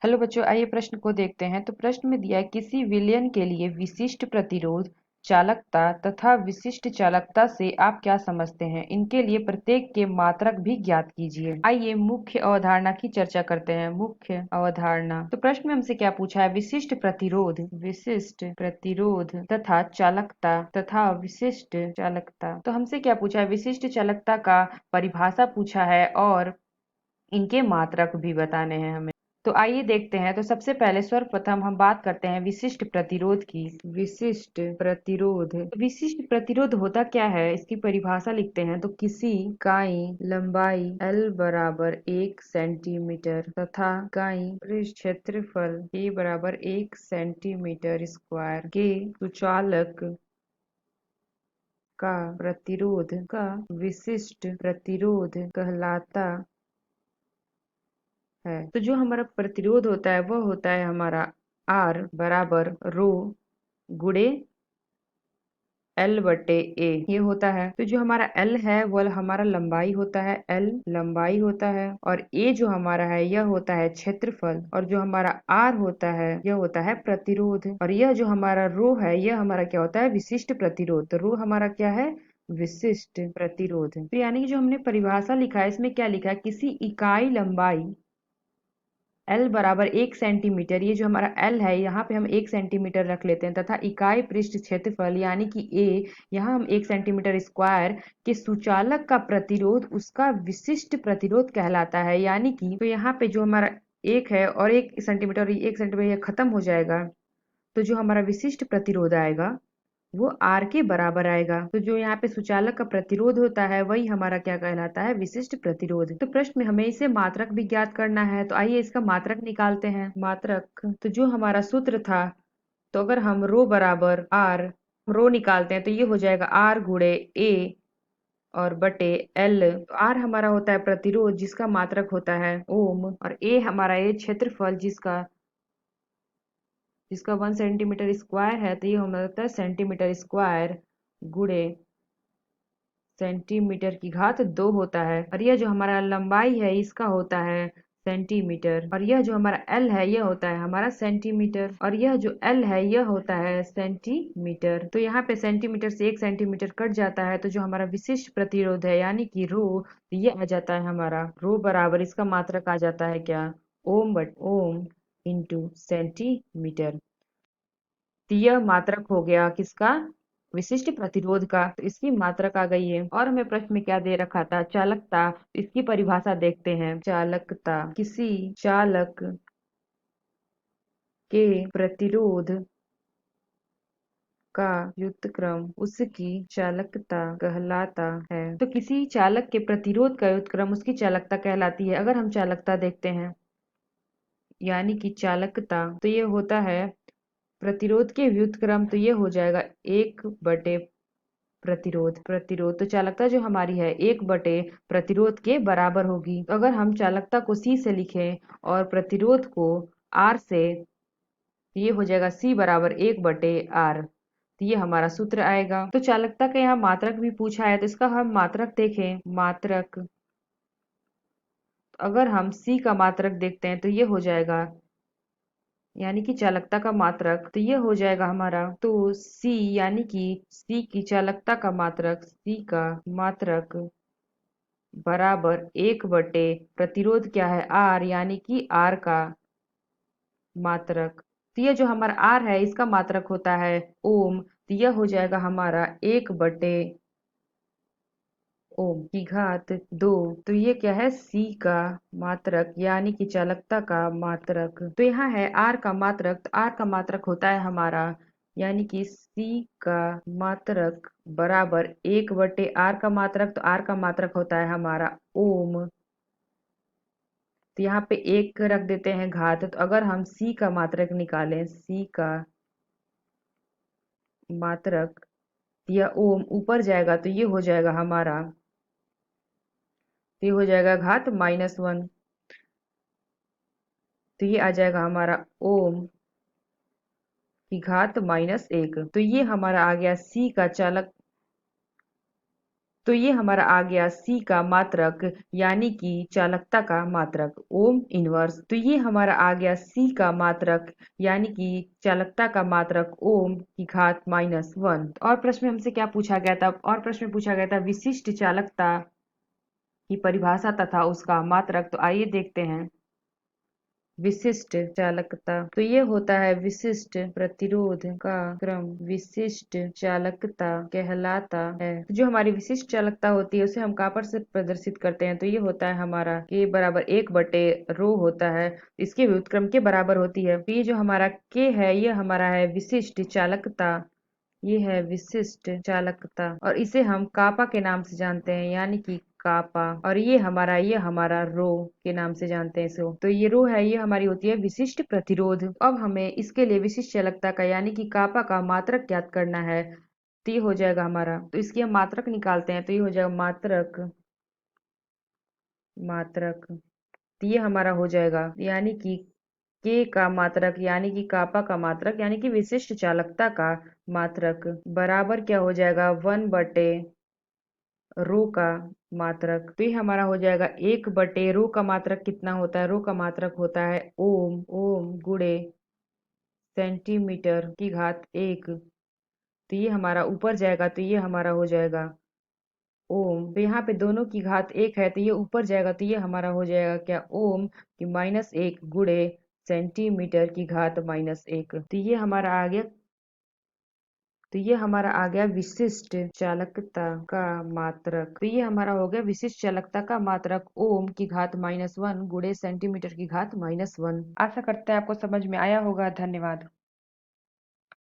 Hello बच्चों, आइए प्रश्न को देखते हैं। तो प्रश्न में दिया है किसी विलयन के लिए विशिष्ट प्रतिरोध, चालकता तथा विशिष्ट चालकता से आप क्या समझते हैं। इनके लिए प्रत्येक के मात्रक भी ज्ञात कीजिए। आइए मुख्य अवधारणा की चर्चा करते हैं। मुख्य अवधारणा। तो प्रश्न में हमसे क्या पूछा है, विशिष्ट प्रतिरोध तथा विशिष्ट चालकता। तो हमसे क्या पूछा है, विशिष्ट चालकता का परिभाषा पूछा है और इनके मात्रक भी बताने हैं हमें। तो आइए देखते हैं। तो सबसे पहले सर्वप्रथम हम बात करते हैं विशिष्ट प्रतिरोध की। विशिष्ट प्रतिरोध होता क्या है, इसकी परिभाषा लिखते हैं। तो किसी इकाई लंबाई L बराबर 1 सेंटीमीटर तथा इकाई पृष्ठ क्षेत्रफल A बराबर 1 सेंटीमीटर स्क्वायर के सुचालक का प्रतिरोध का विशिष्ट प्रतिरोध कहलाता है। तो जो हमारा प्रतिरोध होता है वह होता है हमारा R बराबर रो गुणे L बटे A, ये होता है। तो जो हमारा L है वह हमारा लंबाई होता है, L लंबाई होता है, और A जो हमारा है यह होता है क्षेत्रफल, और जो हमारा R होता है यह होता है प्रतिरोध, और यह जो हमारा रो है यह हमारा क्या होता है, विशिष्ट प्रतिरोध। तो रो हमारा क्या है, विशिष्ट प्रतिरोध। तो यानी कि जो हमने परिभाषा लिखा है इसमें क्या लिखा है, किसी इकाई लंबाई L बराबर 1 सेंटीमीटर, ये जो हमारा L है यहाँ पे हम 1 सेंटीमीटर रख लेते हैं, तथा इकाई पृष्ठ क्षेत्रफल यानी कि A, यहाँ हम 1 सेंटीमीटर स्क्वायर के सुचालक का प्रतिरोध उसका विशिष्ट प्रतिरोध कहलाता है। यानी कि तो यहाँ पे जो हमारा 1 है और 1 सेंटीमीटर यह खत्म हो जाएगा, तो जो हमारा विशिष्ट प्रतिरोध आएगा वो R के बराबर आएगा। तो जो यहाँ पे सुचालक का प्रतिरोध होता है वही हमारा क्या कहलाता है, विशिष्ट प्रतिरोध। तो प्रश्न में हमें इसे मात्रक भी ज्ञात करना है। तो आइए इसका मात्रक निकालते हैं। मात्रक, तो जो हमारा सूत्र था, तो अगर हम रो बराबर R रो निकालते हैं तो ये हो जाएगा R गुणे A और बटे L। तो R हमारा होता है प्रतिरोध जिसका मात्रक होता है ओम, और A हमारा ये क्षेत्रफल जिसका जिसका 1 सेंटीमीटर स्क्वायर है, तो ये होता है सेंटीमीटर स्क्वायर गुणे सेंटीमीटर की घात 2 होता है, और यह जो हमारा लंबाई है इसका होता है सेंटीमीटर, और यह जो हमारा L है यह होता है हमारा सेंटीमीटर, और यह जो L है यह होता है सेंटीमीटर। तो यहाँ पे सेंटीमीटर से 1 सेंटीमीटर कट जाता है, तो जो हमारा विशिष्ट प्रतिरोध है यानी कि रो, ये आ जाता है हमारा रो बराबर, इसका मात्रक आ जाता है क्या, ओम इंटू सेंटीमीटर। तो यह मात्रक हो गया किसका, विशिष्ट प्रतिरोध का। तो इसकी मात्रक आ गई है। और हमें प्रश्न में क्या दे रखा था, चालकता। तो इसकी परिभाषा देखते हैं। चालकता, किसी चालक के प्रतिरोध का व्युत्क्रम उसकी चालकता कहलाता है। तो किसी चालक के प्रतिरोध का व्युत्क्रम उसकी चालकता कहलाती है। अगर हम चालकता देखते हैं यानी कि चालकता, तो ये होता है प्रतिरोध के व्युत्क्रम, तो ये हो जाएगा 1 बटे प्रतिरोध। तो चालकता जो हमारी है 1 बटे प्रतिरोध के बराबर होगी। तो अगर हम चालकता को C से लिखें और प्रतिरोध को R से, तो ये हो जाएगा C बराबर 1 बटे R। तो ये हमारा सूत्र आएगा। तो चालकता का यहाँ मात्रक भी पूछा है, तो इसका हम मात्रक देखें। मात्रक, तो अगर हम C का मात्रक देखते हैं तो ये हो जाएगा, यानी कि चालकता का मात्रक, तो ये हो जाएगा हमारा, तो C यानी कि C की चालकता का मात्रक, C का मात्रक बराबर 1 बटे प्रतिरोध क्या है R, यानी कि R का मात्रक। तो ये जो हमारा R है इसका मात्रक होता है ओम, तो यह हो जाएगा हमारा 1 बटे ओम की घात 2। तो ये क्या है, C का मात्रक यानी कि चालकता का मात्रक। तो यहाँ है R का मात्रक, तो R का मात्रक होता है हमारा, यानी कि C का मात्रक बराबर 1 बटे R का मात्रक, तो R का मात्रक होता है हमारा ओम। तो यहाँ पे 1 रख देते हैं घात। तो अगर हम C का मात्रक निकालें, C का मात्रक, यह ओम ऊपर जाएगा तो ये हो जाएगा हमारा, तो ये हो जाएगा घात -1। तो ये आ जाएगा हमारा ओम की घात -1। तो ये हमारा आ गया C का चालक, तो ये हमारा आ गया सी का मात्रक यानी कि चालकता का मात्रक ओम इनवर्स। तो ये हमारा आ गया सी का मात्रक यानी कि चालकता का मात्रक ओम की घात -1। और प्रश्न में हमसे क्या पूछा गया था? और प्रश्न में पूछा गया था विशिष्ट चालकता की परिभाषा तथा उसका मात्रक। तो आइए देखते हैं। विशिष्ट चालकता तो ये होता है विशिष्ट प्रतिरोध का क्रम विशिष्ट चालकता कहलाता है। तो जो हमारी विशिष्ट चालकता होती है उसे हम कहाँ से प्रदर्शित करते हैं? तो ये होता है हमारा के बराबर 1/ρ होता है। इसके व्युत्क्रम के बराबर होती है। तो ये जो हमारा के है ये हमारा है विशिष्ट चालकता। ये है विशिष्ट चालकता और इसे हम कापा के नाम से जानते हैं यानी कि कापा। और ये हमारा रो के नाम से जानते हैं इसको। तो ये रो है ये हमारी होती है विशिष्ट प्रतिरोध। अब हमें इसके लिए विशिष्ट चालकता का यानी कि कापा का मात्रक ज्ञात करना है। तो ये हो जाएगा हमारा। तो इसकी हम मात्रक निकालते हैं। तो ये हो जाएगा मात्रक मात्रक। तो ये हमारा हो जाएगा यानी कि के का मात्रक यानी कि कापा का मात्रक यानी कि विशिष्ट चालकता का मात्रक बराबर क्या हो जाएगा 1/ρ का मात्रक। तो ये हमारा हो जाएगा 1/ρ का मात्रक कितना होता है? रो का मात्रक होता है ओम। ओम गुणे सेंटीमीटर की घात 1। तो ये हमारा ऊपर जाएगा। तो ये हमारा हो जाएगा ओम। तो यहाँ पे दोनों की घात 1 है तो ये ऊपर जाएगा। तो ये हमारा हो जाएगा क्या ओम की -1 गुणे सेंटीमीटर की घात -1। तो ये हमारा आ गया विशिष्ट चालकता का मात्रक। तो ये हमारा हो गया विशिष्ट चालकता का मात्रक ओम की घात -1 गुणे सेंटीमीटर की घात -1। आशा करते हैं आपको समझ में आया होगा। धन्यवाद।